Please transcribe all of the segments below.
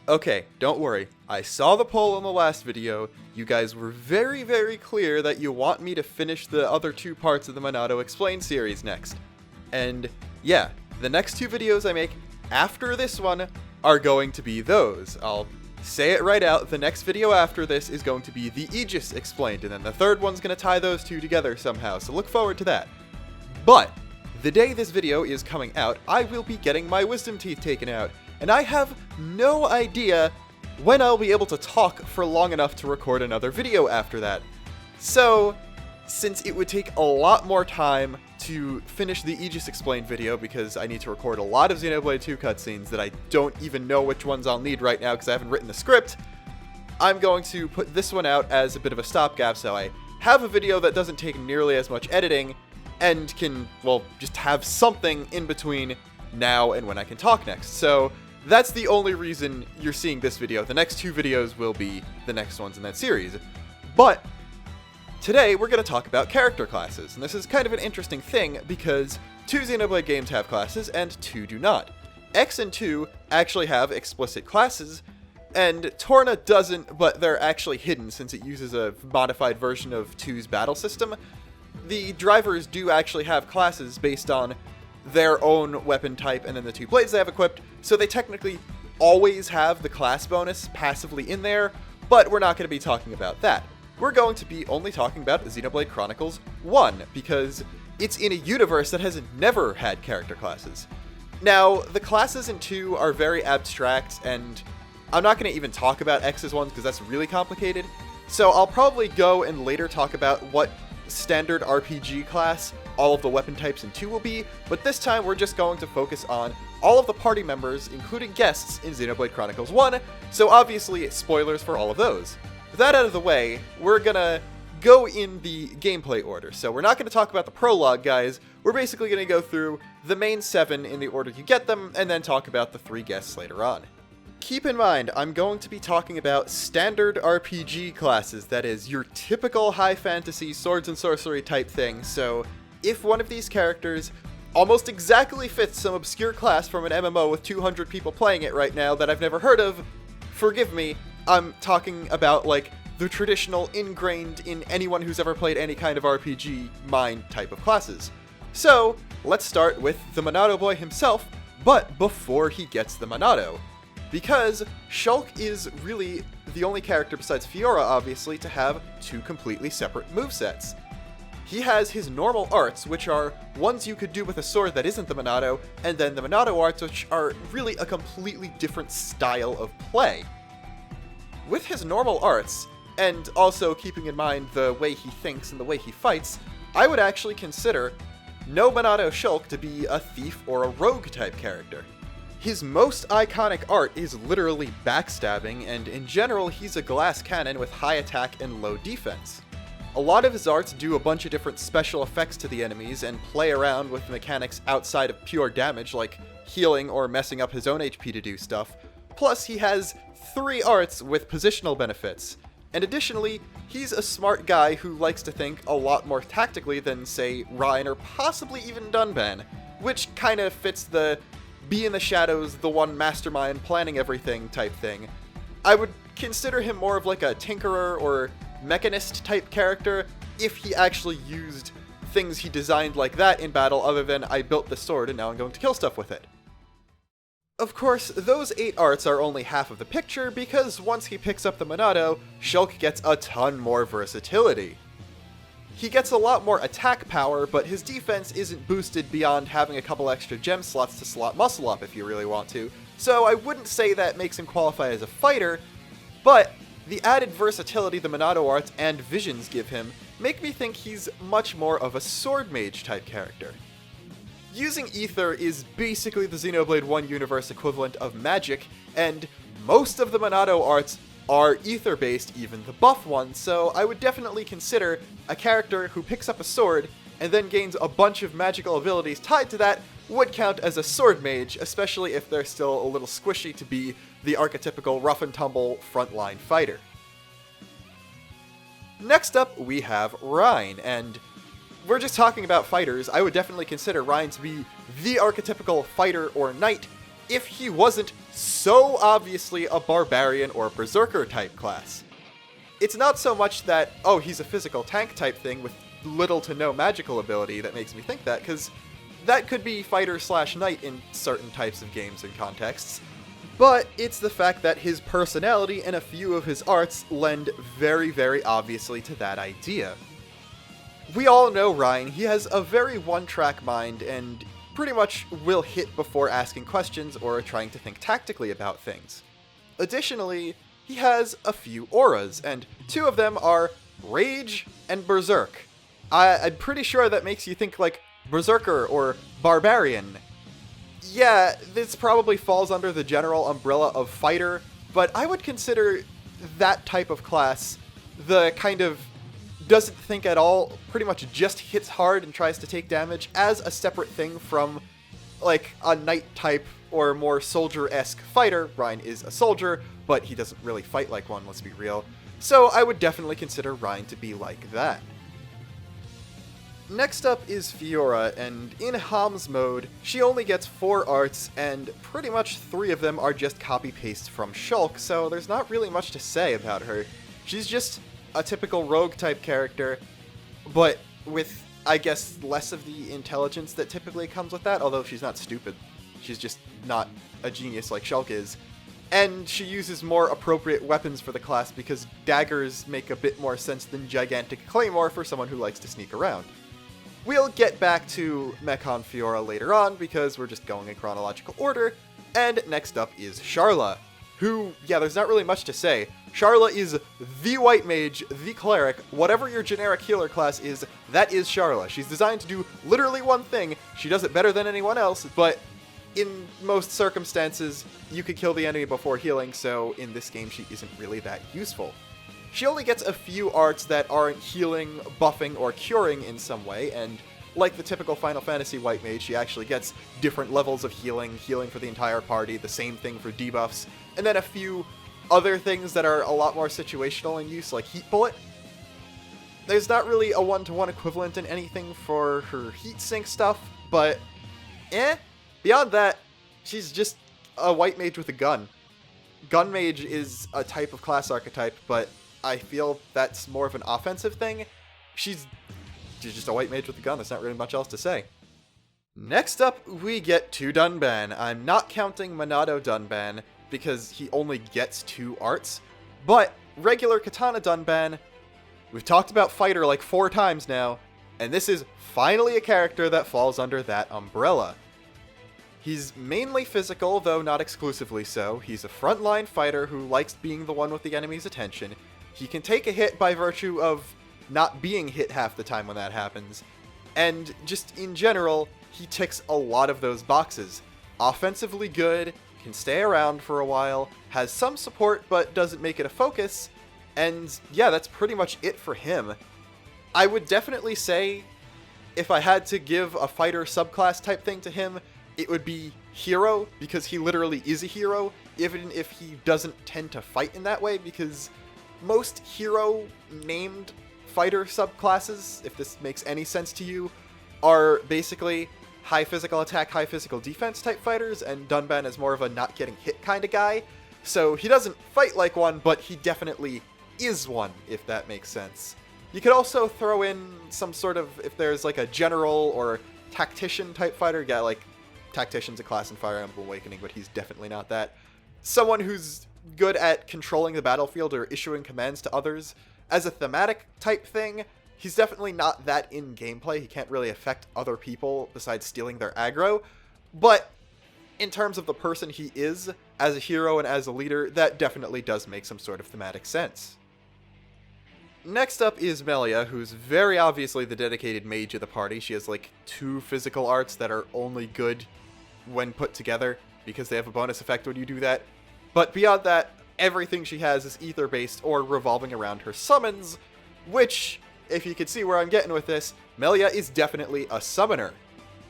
Okay, don't worry. I saw the poll in the last video. You guys were very, very clear that you want me to finish the other two parts of the Minato Explained series next. And yeah, the next two videos I make after this one are going to be those. I'll say it right out, the next video after this is going to be the Aegis Explained, and then the third one's going to tie those two together somehow, so look forward to that. But the day this video is coming out, I will be getting my wisdom teeth taken out, and I have no idea when I'll be able to talk for long enough to record another video after that. So, since it would take a lot more time to finish the Aegis Explained video, because I need to record a lot of Xenoblade 2 cutscenes that I don't even know which ones I'll need right now because I haven't written the script, I'm going to put this one out as a bit of a stopgap so I have a video that doesn't take nearly as much editing and can, well, just have something in between now and when I can talk next. So that's the only reason you're seeing this video. The next two videos will be the next ones in that series. But today we're going to talk about character classes, and this is kind of an interesting thing because two Xenoblade games have classes and two do not. X and 2 actually have explicit classes, and Torna doesn't, but they're actually hidden since it uses a modified version of 2's battle system. The drivers do actually have classes based on their own weapon type and then the two blades they have equipped, so they technically always have the class bonus passively in there, but we're not going to be talking about that. We're going to be only talking about Xenoblade Chronicles 1, because it's in a universe that has never had character classes. Now, the classes in 2 are very abstract, and I'm not going to even talk about X's ones because that's really complicated, so I'll probably go and later talk about what standard RPG class all of the weapon types in 2 will be, but this time we're just going to focus on all of the party members, including guests, in Xenoblade Chronicles 1, so obviously spoilers for all of those. With that out of the way, we're gonna go in the gameplay order. So we're not gonna talk about the prologue, guys. We're basically gonna go through the main 7 in the order you get them, and then talk about the 3 guests later on. Keep in mind, I'm going to be talking about standard RPG classes, that is, your typical high fantasy swords and sorcery type thing, so if one of these characters almost exactly fits some obscure class from an MMO with 200 people playing it right now that I've never heard of, forgive me, I'm talking about, like, the traditional ingrained in anyone who's ever played any kind of RPG mind type of classes. So, let's start with the Minato boy himself, but before he gets the Minato. Because Shulk is really the only character besides Fiora, obviously, to have 2 completely separate movesets. He has his normal arts, which are ones you could do with a sword that isn't the Minato, and then the Minato arts, which are really a completely different style of play. With his normal arts, and also keeping in mind the way he thinks and the way he fights, I would actually consider no Minato Shulk to be a thief or a rogue type character. His most iconic art is literally backstabbing, and in general he's a glass cannon with high attack and low defense. A lot of his arts do a bunch of different special effects to the enemies and play around with mechanics outside of pure damage, like healing or messing up his own HP to do stuff. Plus, he has 3 arts with positional benefits. And additionally, he's a smart guy who likes to think a lot more tactically than, say, Ryan or possibly even Dunban, which kind of fits the be in the shadows, the one mastermind planning everything type thing. I would consider him more of like a tinkerer or mechanist type character if he actually used things he designed like that in battle other than I built the sword and now I'm going to kill stuff with it. Of course, those 8 arts are only half of the picture because once he picks up the Minato, Shulk gets a ton more versatility. He gets a lot more attack power, but his defense isn't boosted beyond having a couple extra gem slots to slot muscle up if you really want to, so I wouldn't say that makes him qualify as a fighter, but the added versatility the Minato arts and visions give him make me think he's much more of a sword mage type character. Using Ether is basically the Xenoblade 1 universe equivalent of magic, and most of the Minato arts are Ether-based, even the buff ones, so I would definitely consider a character who picks up a sword and then gains a bunch of magical abilities tied to that would count as a sword mage, especially if they're still a little squishy to be the archetypical rough-and-tumble frontline fighter. Next up, we have Rhine, and we're just talking about fighters. I would definitely consider Rhine to be the archetypical fighter or knight, if he wasn't so obviously a barbarian or berserker type class. It's not so much that, oh, he's a physical tank type thing with little to no magical ability that makes me think that, because that could be fighter/knight in certain types of games and contexts, but it's the fact that his personality and a few of his arts lend very, very obviously to that idea. We all know Ryan, he has a very one-track mind and pretty much will hit before asking questions or trying to think tactically about things. Additionally, he has a few auras, and two of them are Rage and Berserk. I'm pretty sure that makes you think like Berserker or Barbarian. Yeah, this probably falls under the general umbrella of Fighter, but I would consider that type of class the kind of doesn't think at all, pretty much just hits hard and tries to take damage as a separate thing from like a knight type or more soldier-esque fighter. Ryan is a soldier, but he doesn't really fight like one, let's be real. So I would definitely consider Ryan to be like that. Next up is Fiora, and in Ham's mode, she only gets 4 arts, and pretty much 3 of them are just copy-paste from Shulk, so there's not really much to say about her. She's just a typical rogue-type character, but with, I guess, less of the intelligence that typically comes with that, although she's not stupid. She's just not a genius like Shulk is. And she uses more appropriate weapons for the class because daggers make a bit more sense than gigantic claymore for someone who likes to sneak around. We'll get back to Mechon Fiora later on because we're just going in chronological order, and next up is Sharla, who, yeah, there's not really much to say. Sharla is the white mage, the cleric, whatever your generic healer class is, that is Sharla. She's designed to do literally one thing. She does it better than anyone else, but in most circumstances, you could kill the enemy before healing, so in this game she isn't really that useful. She only gets a few arts that aren't healing, buffing, or curing in some way, and like the typical Final Fantasy white mage, she actually gets different levels of healing, healing for the entire party, the same thing for debuffs, and then a few other things that are a lot more situational in use, like Heat Bullet. There's not really a one-to-one equivalent in anything for her heat sink stuff, but beyond that, she's just a white mage with a gun. Gun mage is a type of class archetype, but I feel that's more of an offensive thing. She's just a white mage with a gun, there's not really much else to say. Next up, we get to Dunban. I'm not counting Minato Dunban, because he only gets 2 arts, but regular Katana Dunban, we've talked about Fighter like 4 times now, and this is finally a character that falls under that umbrella. He's mainly physical, though not exclusively so. He's a frontline fighter who likes being the one with the enemy's attention. He can take a hit by virtue of not being hit half the time when that happens, and just in general, he ticks a lot of those boxes. Offensively good, can stay around for a while, has some support but doesn't make it a focus, and yeah, that's pretty much it for him. I would definitely say, if I had to give a fighter subclass type thing to him, it would be hero, because he literally is a hero, even if he doesn't tend to fight in that way, because most hero-named fighter subclasses, if this makes any sense to you, are basically high physical attack, high physical defense type fighters, and Dunban is more of a not getting hit kind of guy. So he doesn't fight like one, but he definitely is one, if that makes sense. You could also throw in some sort of, if there's like a general or tactician type fighter, yeah, like Tactician's a class in Fire Emblem Awakening, but he's definitely not that. Someone who's good at controlling the battlefield or issuing commands to others. As a thematic type thing, he's definitely not that in gameplay. He can't really affect other people besides stealing their aggro. But in terms of the person he is, as a hero and as a leader, that definitely does make some sort of thematic sense. Next up is Melia, who's very obviously the dedicated mage of the party. She has like 2 physical arts that are only good when put together, because they have a bonus effect when you do that. But beyond that, everything she has is ether-based or revolving around her summons, which, if you can see where I'm getting with this, Melia is definitely a summoner.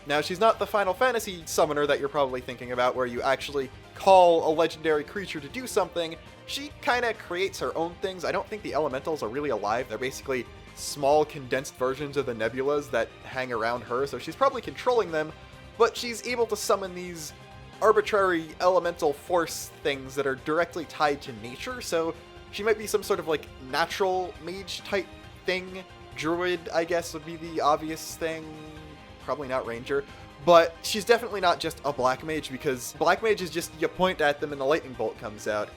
Now, she's not the Final Fantasy summoner that you're probably thinking about, where you actually call a legendary creature to do something. She kind of creates her own things. I don't think the elementals are really alive. They're basically small, condensed versions of the nebulas that hang around her, so she's probably controlling them, but she's able to summon these arbitrary elemental force things that are directly tied to nature, so she might be some sort of like natural mage type thing. Druid, I guess, would be the obvious thing. Probably not ranger. But she's definitely not just a black mage, because black mage is just you point at them and the lightning bolt comes out.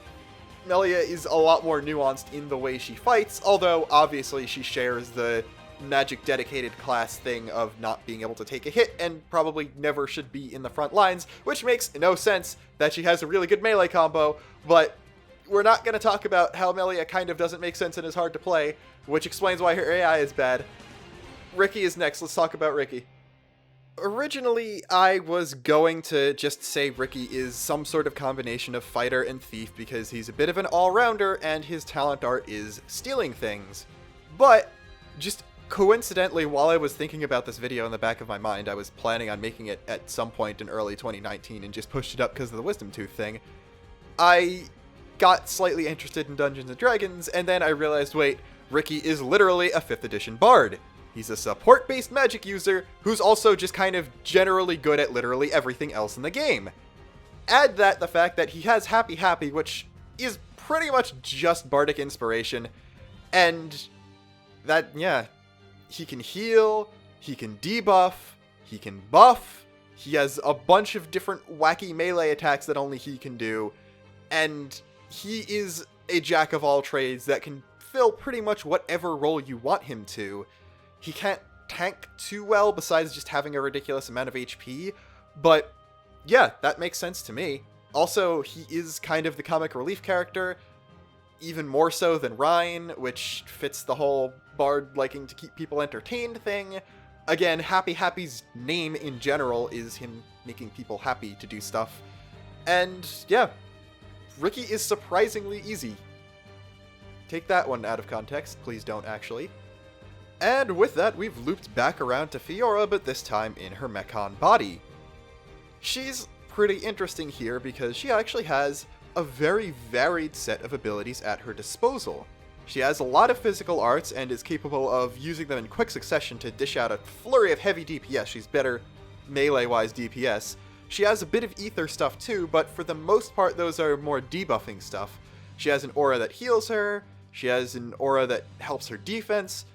Melia is a lot more nuanced in the way she fights, although obviously she shares the magic dedicated class thing of not being able to take a hit and probably never should be in the front lines, which makes no sense that she has a really good melee combo, but we're not going to talk about how Melia kind of doesn't make sense and is hard to play, which explains why her AI is bad. Riki is next. Let's talk about Riki. Originally, I was going to just say Riki is some sort of combination of fighter and thief because he's a bit of an all-rounder and his talent art is stealing things. But, just coincidentally, while I was thinking about this video in the back of my mind, I was planning on making it at some point in early 2019 and just pushed it up because of the Wisdom Tooth thing. I got slightly interested in Dungeons & Dragons, and then I realized, wait, Riki is literally a 5th edition bard. He's a support-based magic user who's also just kind of generally good at literally everything else in the game. Add that the fact that he has Happy Happy, which is pretty much just bardic inspiration, and that, yeah, he can heal, he can debuff, he can buff, he has a bunch of different wacky melee attacks that only he can do, and he is a jack of all trades that can fill pretty much whatever role you want him to. He can't tank too well besides just having a ridiculous amount of HP, but yeah, that makes sense to me. Also, he is kind of the comic relief character, even more so than Ryan, which fits the whole bard liking to keep people entertained thing. Again, Happy Happy's name in general is him making people happy to do stuff. And yeah, Riki is surprisingly easy. Take that one out of context, please don't actually. And with that, we've looped back around to Fiora, but this time in her Mechon body. She's pretty interesting here because she actually has a very varied set of abilities at her disposal. She has a lot of physical arts and is capable of using them in quick succession to dish out a flurry of heavy DPS. She's better melee-wise DPS. She has a bit of ether stuff too, but for the most part those are more debuffing stuff. She has an aura that heals her, she has an aura that helps her defense,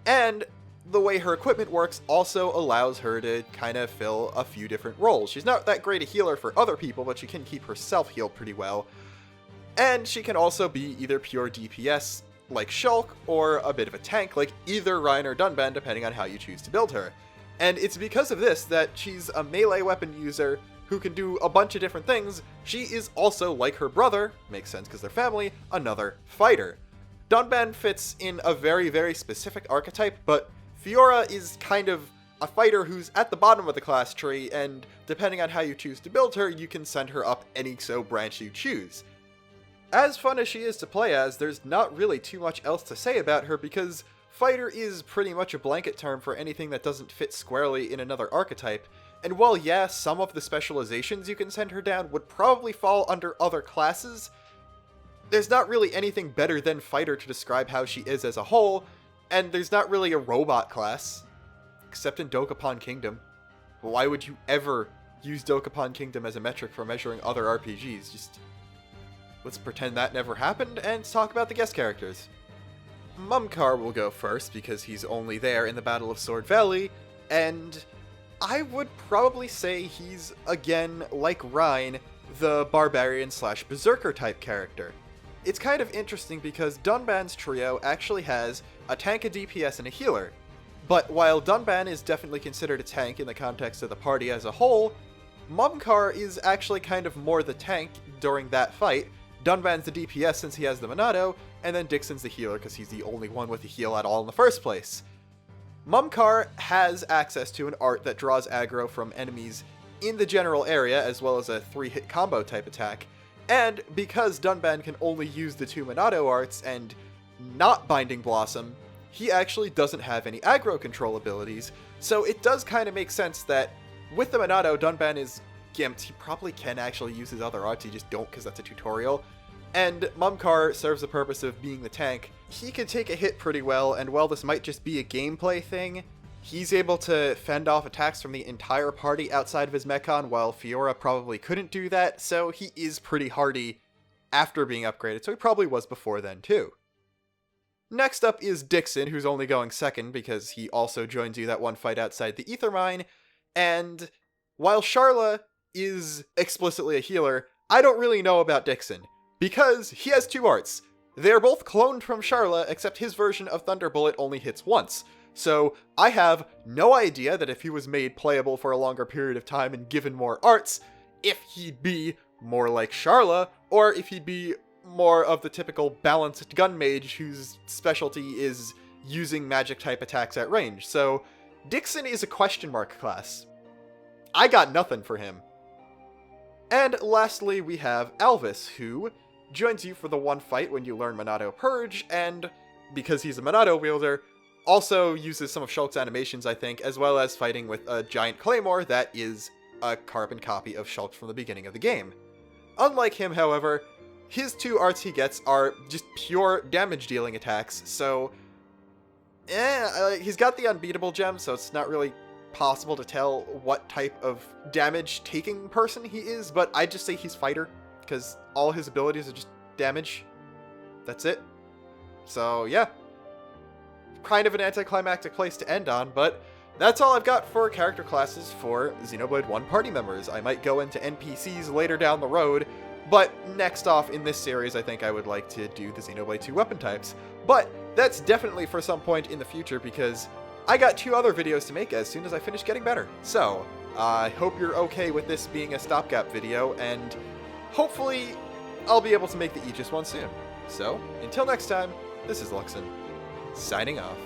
and the way her equipment works also allows her to kind of fill a few different roles. She's not that great a healer for other people, but she can keep herself healed pretty well. And she can also be either pure DPS, like Shulk, or a bit of a tank, like either Ryan or Dunban, depending on how you choose to build her. And it's because of this that she's a melee weapon user who can do a bunch of different things. She is also, like her brother, makes sense because they're family, another fighter. Dunban fits in a very, very specific archetype, but Fiora is kind of a fighter who's at the bottom of the class tree, and depending on how you choose to build her, you can send her up any so branch you choose. As fun as she is to play as, there's not really too much else to say about her because fighter is pretty much a blanket term for anything that doesn't fit squarely in another archetype, and while yeah, some of the specializations you can send her down would probably fall under other classes, there's not really anything better than fighter to describe how she is as a whole, and there's not really a robot class, except in Dokapon Kingdom. Why would you ever use Dokapon Kingdom as a metric for measuring other RPGs? Just let's pretend that never happened and talk about the guest characters. Mumkar will go first because he's only there in the Battle of Sword Valley, and I would probably say he's, again, like Rhine, the barbarian/berserker type character. It's kind of interesting because Dunban's trio actually has a tank, a DPS, and a healer. But while Dunban is definitely considered a tank in the context of the party as a whole, Mumkar is actually kind of more the tank during that fight. Dunban's the DPS since he has the Minato, and then Dixon's the healer because he's the only one with a heal at all in the first place. Mumkar has access to an art that draws aggro from enemies in the general area, as well as a 3-hit combo type attack, and because Dunban can only use the 2 Minato arts and not Binding Blossom, he actually doesn't have any aggro control abilities, so it does kind of make sense that with the Minato, Dunban is gimped. He probably can actually use his other arts, he just don't because that's a tutorial. And Mumkar serves the purpose of being the tank. He can take a hit pretty well, and while this might just be a gameplay thing, he's able to fend off attacks from the entire party outside of his Mechon, while Fiora probably couldn't do that, so he is pretty hardy after being upgraded, so he probably was before then too. Next up is Dixon, who's only going second because he also joins you that one fight outside the Ether Mine, and while Charla is explicitly a healer, I don't really know about Dixon, because he has two arts. They're both cloned from Charla, except his version of Thunderbolt only hits once. So I have no idea that if he was made playable for a longer period of time and given more arts, if he'd be more like Charla, or if he'd be more of the typical balanced gun mage whose specialty is using magic type attacks at range. So Dixon is a question mark class. I got nothing for him. And lastly, we have Alvis, who joins you for the one fight when you learn Minato Purge, and because he's a Minato wielder, also uses some of Shulk's animations, I think, as well as fighting with a giant claymore that is a carbon copy of Shulk from the beginning of the game. Unlike him, however, his two arts he gets are just pure damage-dealing attacks, so he's got the unbeatable gem, so it's not really possible to tell what type of damage-taking person he is, but I'd just say he's fighter, because all his abilities are just damage. That's it. So, yeah. Kind of an anticlimactic place to end on, but that's all I've got for character classes for Xenoblade 1 party members. I might go into NPCs later down the road, but next off in this series, I think I would like to do the Xenoblade 2 weapon types. But that's definitely for some point in the future, because I got 2 other videos to make as soon as I finish getting better. So, I hope you're okay with this being a stopgap video, and hopefully I'll be able to make the Aegis one soon. So, until next time, this is Luxin, signing off.